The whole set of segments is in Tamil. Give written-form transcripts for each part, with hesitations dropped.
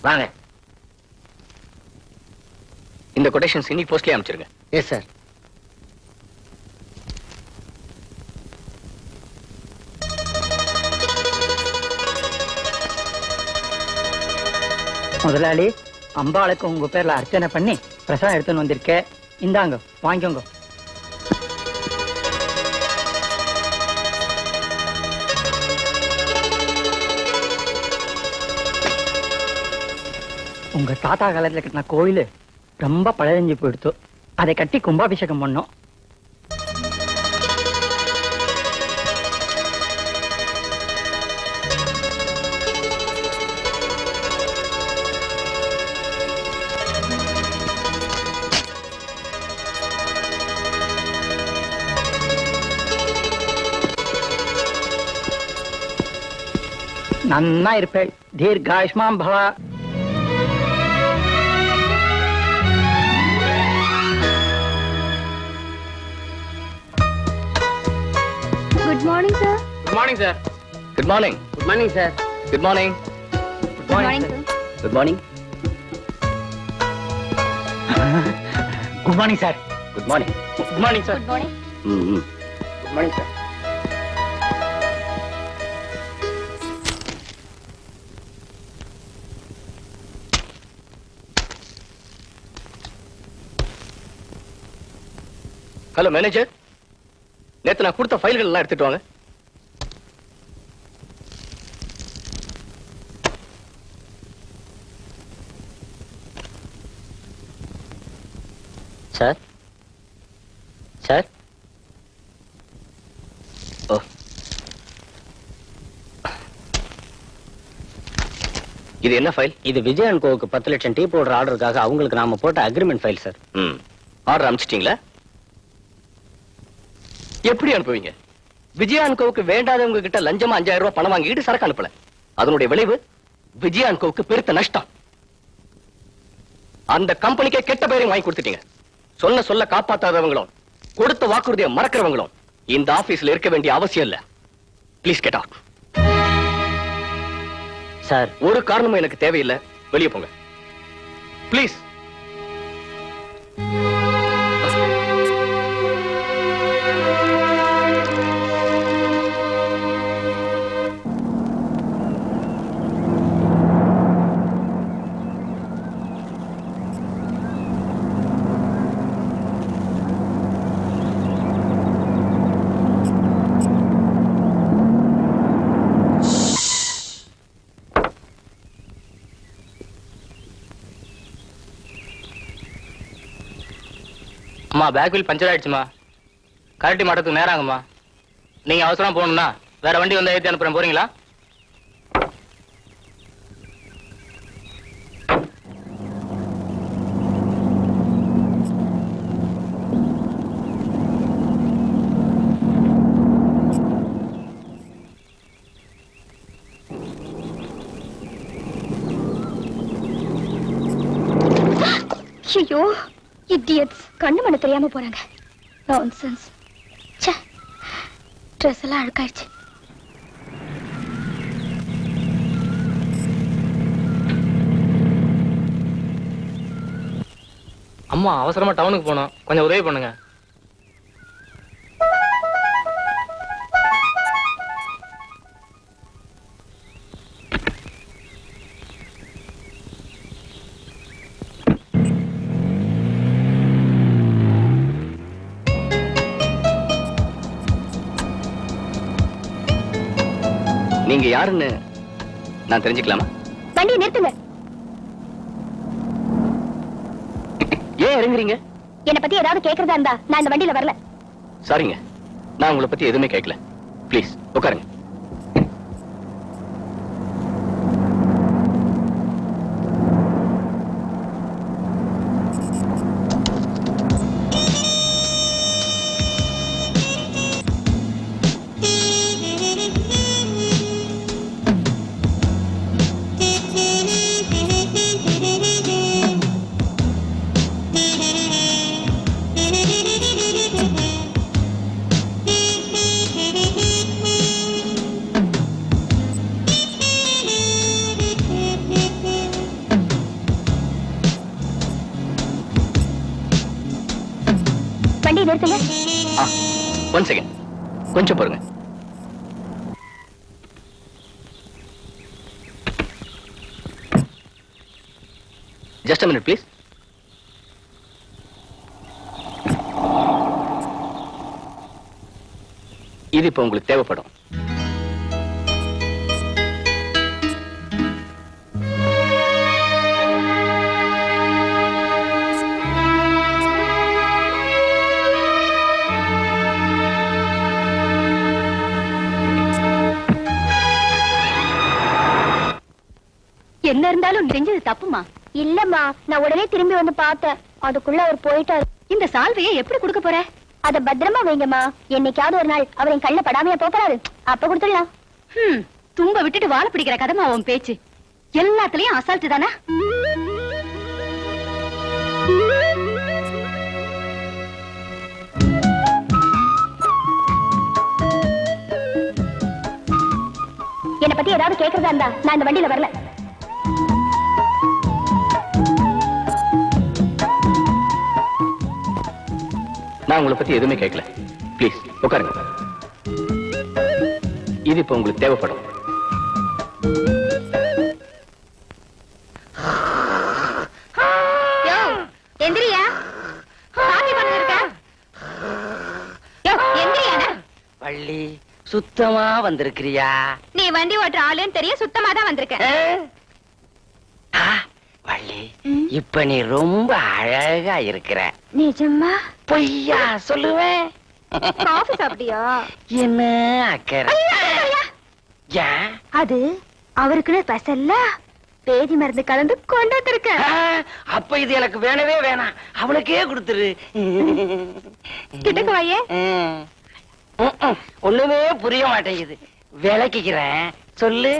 வாங்க. இந்த கொட்டேஷன்ஸ் இன்னைக்கு போஸ்ட்லயே அனுப்பிச்சிருங்க. Yes sir. முதலாளி, அம்பாளுக்கு உங்க பேர்ல அர்ச்சனை பண்ணி பிரசாதம் எடுத்துன்னு வந்திருக்கேன். இந்தாங்க, வாங்கிக்கோங்க. உங்க தாத்தா காலத்துல கட்டின கோயில் ரொம்ப பழஞ்சு போயிடுத்து. அதை கட்டி கும்பாபிஷேகம் பண்ணோம். நன்னா இருப்பேள். தீர்காயுஷ்மான் பவா. Good morning, sir. Good morning, sir. Good morning. Good morning sir. Good morning. Good morning, sir. Good morning. Good morning sir. Good morning. Good morning, sir. Good morning. Good morning sir. Hello manager, நேத்து நான் கொடுத்த ஃபைல்கள் எல்லாம் எடுத்துட்டு வாங்க. சார். சார். ஓ, இது என்ன ஃபைல்? இது விஜய் அண்ட் கோவுக்கு 10 லட்சம் டீ போடுற ஆர்டருக்காக அவங்களுக்கு நாம போட்ட அக்ரிமெண்ட் ஃபைல் சார். ஆர்டர் அனுப்பிச்சிட்டீங்களா? எப்படி அனுப்புவீங்க? விஜயான்கோவுக்கு வேண்டாதவங்க கிட்ட லஞ்சமா 5000 ரூபாய் பணம் வாங்கிட்டு சரக்கு அனுப்பல. அதனுடைய விளைவு விஜயான்கோவுக்கு பெருத்த நஷ்டம். அந்த கம்பெனிக்கே கெட்ட பெயரையும் வாங்கி கொடுத்துட்டீங்க. சொல்ல காப்பாத்தாதவங்களும் கொடுத்த வாக்குறுதியை மறக்கிறவங்களும் இந்த ஆபீஸ்ல இருக்க வேண்டிய அவசியம் இல்ல. Please get out. சார், ஒரு காரணமும் எனக்கு தேவையில்லை. வெளியே போங்க ப்ளீஸ். அம்மா, பேக் வீல் பஞ்சர் ஆயிடுச்சுமா. கரட்டி மாட்டத்துக்கு நேரம் ஆகுமா. நீங்க அவசரம் போகணும்னா வேற வண்டி வந்து ஏற்றி அனுப்புறேன். போறீங்களா? ஐயோ, இடியட்ஸ். கண்ணு மண்ணு தெரியாம போறாங்க. நான்சென்ஸ். ச்சே, ட்ரெஸ் எல்லாம் அழுக்காயிடுச்சு. அம்மா, அவசரமா டவுனுக்கு போனோம், கொஞ்சம் உதவி பண்ணுங்க. நீங்க யாருன்னு நான் தெரிஞ்சுக்கலாமா? வண்டியை நிறுத்துங்க. ஏன் இறங்குறீங்க? என்ன பத்தி ஏதாவது கேக்குறதா இருந்தா நான் இந்த வண்டியில வரல. சாரிங்க, நான் உங்களை பத்தி எதுவுமே கேட்கல. ப்ளீஸ் உட்காருங்க. வண்டியை நிறுத்துங்க. ஒன் செகண்ட், கொஞ்சம் பாருங்க. Just a minute please. இது இப்ப உங்களுக்கு தேவைப்படும். என்ன இருந்தாலும் செஞ்சது தப்புமா? இல்லம்மா, நான் உடனே திரும்பி வந்து பார்த்தேன். அதுக்குள்ள அவர் போயிட்டாரு. இந்த சால்வையை எப்படி கொடுக்க போற? அத பத்திரமா வைங்கம்மா. என்னைக்காவது ஒரு நாள் அவர் என் கண்ணுல படாமையா போறாரு, அப்ப கொடுத்துடலாம். தும்ப விட்டுட்டு வாழ பிடிக்கிற கதமா உன் பேச்சு. எல்லாத்துலயும் அசால்ட்டு தானே. என்னை பத்தி ஏதாவது கேக்குறதா இருந்தா நான் இந்த வண்டியில வரல. நான் உங்களை பத்தி எதுவுமே கேட்கல. ப்ளீஸ் உட்காருங்க. இது இப்ப உங்களுக்கு தேவைப்படும். எந்திரியா? வள்ளி, சுத்தமா வந்திருக்கிறியா? நீ வண்டி ஓட்டுற ஆளுன்னு தெரிய சுத்தமா தான் வந்திருக்கேன். வள்ளி, இப்ப நீ ரொம்ப அழகா இருக்கிற. நிஜமா? பொய்யா சொல்லுவேன்? காஃபி சாப்பிட்டியா? என்ன அக்கறை? ஏன்? அது அவருக்குன்னு ஸ்பெஷல்ல பேதி மருந்து கலந்து கொண்டு வந்திருக்கேன். அப்ப இது எனக்கு வேணவே வேணாம், அவளுக்கே கொடுத்துரு. கிட்டக்கு வாயே. ஒண்ணுமே புரிய மாட்டேங்குது. விளக்கிக்கிறேன், சொல்லு.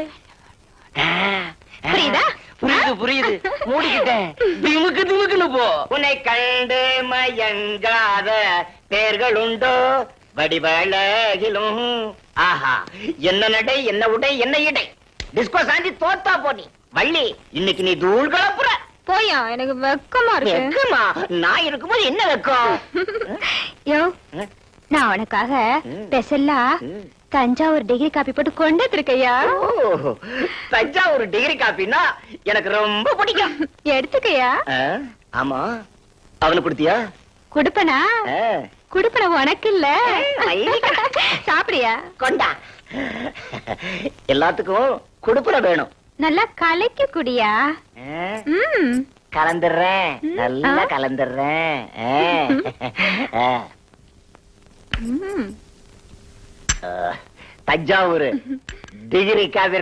புரியுதா? புரியுது புரியுது. மூடிக்கிட்டேன். திமுக்கு திமுக்குன்னு போ. உன்னை கண்டு மயங்காத பேர்கள் உண்டோ வடிவழகிலும். ஆஹா, என்ன நடை, என்ன உடை, என்ன இடை. டிஸ்கோ சாஞ்சி தோத்தா போனி. வள்ளி, இன்னைக்கு நீ தூள் கலப்புற. போயா, எனக்கு வெக்கமா இருக்கு. வெக்கமா? நான் இருக்கும்போது என்ன வெக்கம்? யோ, நான் உனக்காக ஸ்பெஷலா தஞ்சாவூர் டிகிரி காப்பி போட்டு கொண்டு வந்திருக்கையா. தஞ்சாவூர் டிகிரி காப்பின்னா எனக்கு ரொம்ப பிடிக்கும். எடுத்துக்கையா. ஆமா, அவனுக்கு கொடுத்தியா? குடுப்பனா? குடுப்பன உனக்கு இல்ல, சாப்பிடியா? கொண்டா. எல்லாத்துக்கும் குடுப்பன வேணும். நல்லா கலக்கி குடியா. கலந்துடுறேன், நல்லா கலந்துடுறேன். தஞ்சாவூர் டிகிரி காவி